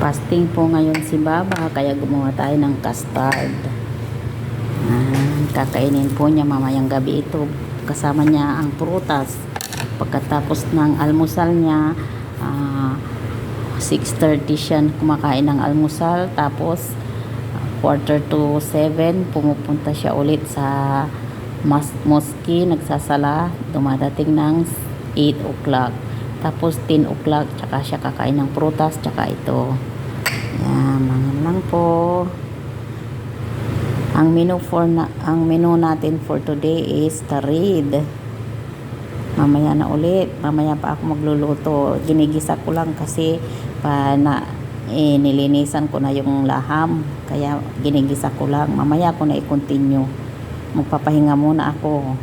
Fasting po ngayon si Baba, kaya gumawa tayo ng custard. Kakainin po niya mamayang gabi ito. Kasama niya ang prutas. Pagkatapos ng almusal niya, 6:30 siya kumakain ng almusal. Tapos, 6:45, pumupunta siya ulit sa mosque, nagsasala. Dumadating ng 8 o'clock. Tapos 10 o'clock, tsaka siya kakain ng prutas, tsaka ito. Yan, mga lang po. Ang menu natin for today is tarid. Mamaya na ulit. Mamaya pa ako magluluto. Ginigisa ko lang kasi nilinisan ko na yung laham. Kaya ginigisa ko lang. Mamaya ko na i-continue. Magpapahinga muna ako.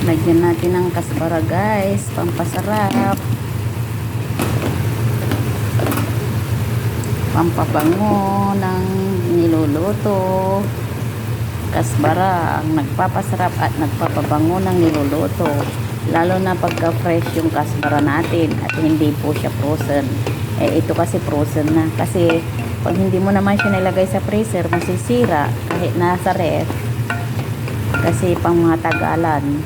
Lagyan natin ng kasbara guys, pampasarap, pampabango ng niluluto. Kasbara ang nagpapasarap at nagpapabango ng niluluto, lalo na pagka fresh yung kasbara natin at hindi po siya frozen. Ito kasi frozen na, kasi pag hindi mo naman siya nilagay sa freezer, masisira kahit nasa ref, kasi pang mga tagalan.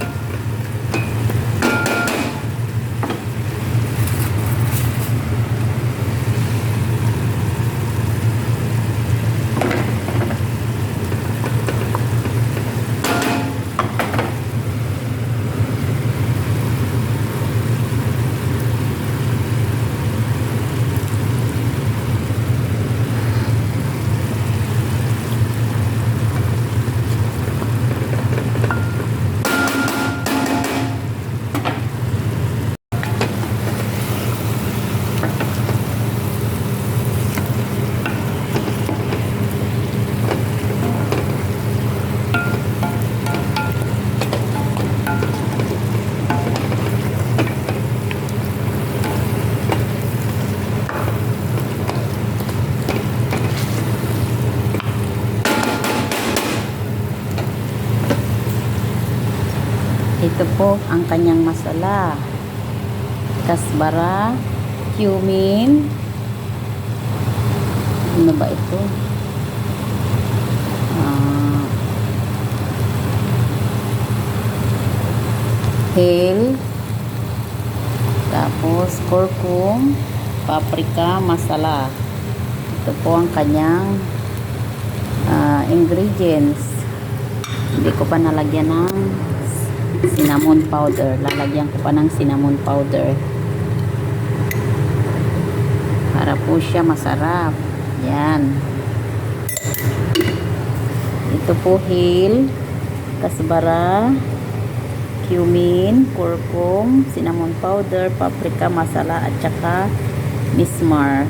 Ito po ang kanyang masala. Kasbara, cumin. Ano ba ito? Hale. Tapos curcum, paprika, masala. Ito po ang kanyang ingredients. Hindi ko pa nalagyan ng cinnamon powder. Lalagyan ko pa ng cinnamon powder para po siya masarap. Yan. Ito po hale, kasbara, cumin, curcum, cinnamon powder, paprika, masala, at saka mismar.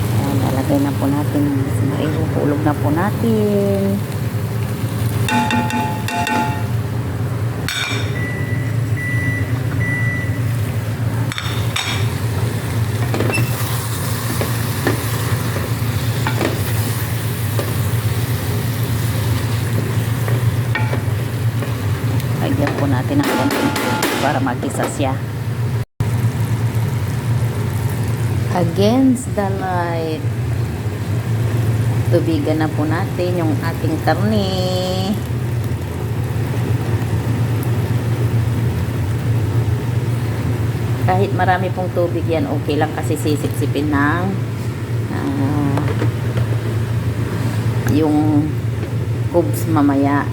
Yan, lalagay na po natin. Ihulog na po natin. Lagyan po natin ng konti para mag-isa siya. Against the light. Tubigan na po natin yung ating karne. Kahit marami pong tubig yan, okay lang, kasi sisip-sipin ng yung cubes mamaya.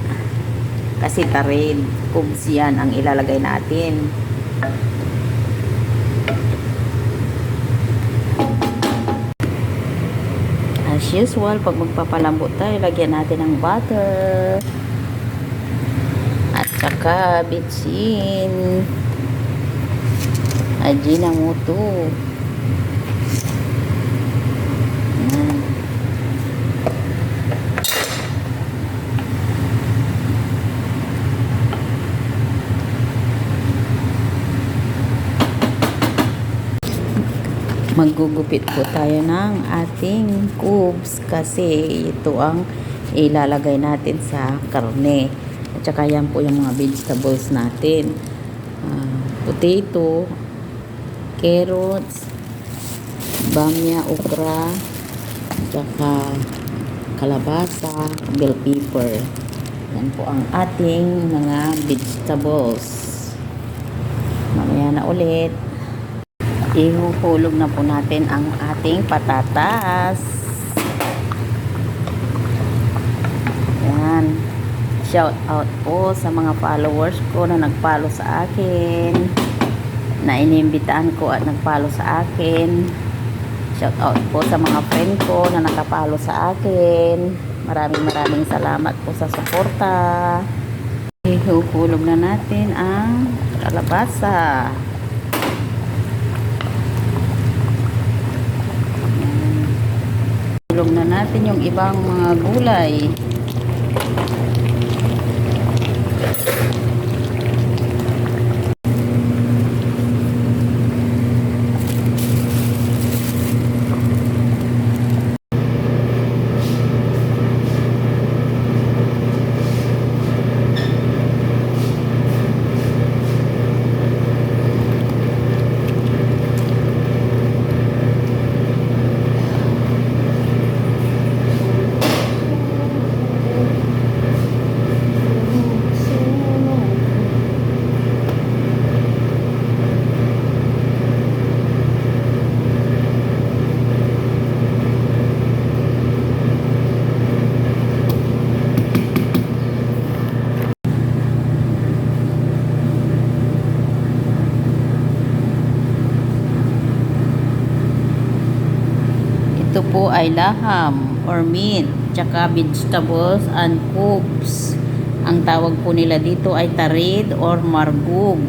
Kasi tarid, cubes yan ang ilalagay natin. As usual, pag magpapalambot tayo, lagyan natin ng butter at saka bitsin, Ajinomoto. Yan. Maggugupit po tayo ng ating cubes kasi ito ang ilalagay natin sa karne. At saka yan po yung mga vegetables natin. Potato, carrots, bamya, okra, at saka kalabasa, bell pepper. Yan po ang ating mga vegetables. Mamaya na ulit. Ihuhulog na po natin ang ating patatas. Yan. Shout out po sa mga followers ko na nag-follow sa akin, na inimbitaan ko at nag-follow sa akin. Shout out po sa mga friend ko na nakapollow sa akin. Maraming salamat po sa suporta. Ihuhulog na natin ang kalabasa. Hulog na natin yung ibang mga gulay. Ito po ay laham or meat, tsaka vegetables and cubes. Ang tawag po nila dito ay tarid or margug.